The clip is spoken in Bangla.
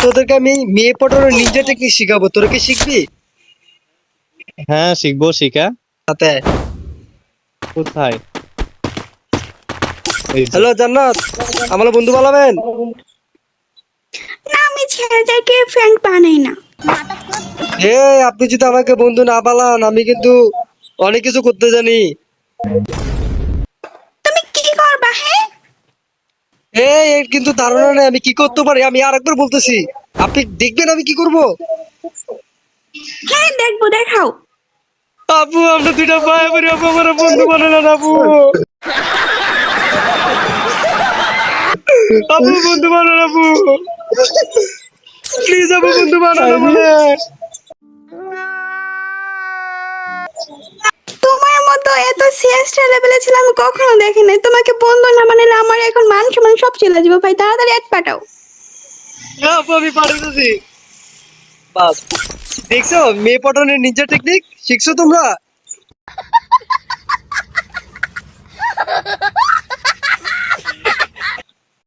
তোদেরকে আমি মেয়ে পটানোর নিনজা টেকনিক শিখাবো, তোরা কি শিখবি? হ্যাঁ শিখবো, শিখা। সাথে কোথায়? এই যে। হ্যালো জান্নাত, আমার বন্ধু বানাবেন? না, আমি ছেলেদেরকে ফ্রেন্ড বানাই না। হে, আপনি যদি আমাকে বন্ধু না বানান, আমি কিন্তু অনেক কিছু করতে জানি। তুমি কি করবা? হ্যাঁ, এর কিন্তু ধারণা নেই আমি কি করতে পারি। আমি আরেকবার বলতেছি, আপনি দেখবেন আমি কি করব। হ্যাঁ দেখবো, দেখাও। আপু, আমরা দুইটা ভাই বেরি, আপু আমার বন্ধু বানালেন আপু। আপু বন্ধু বানান আপু, প্লিজ আপু বন্ধু বানান আমারে। তোমার মতো এত সিরিয়াস লেভেলে ছিল আমি কখনো দেখিনি। তোমাকে বন্ধু না মানে আমার এখন মান সম্মান সব চলে যাবে। ভাই তাড়াতাড়ি এক পাঠাও। আপু আমি পাঠাইতেছি। বাস, দেখছো মেয়ে পটানোর নিনজা টেকনিক শিখছো তোমরা?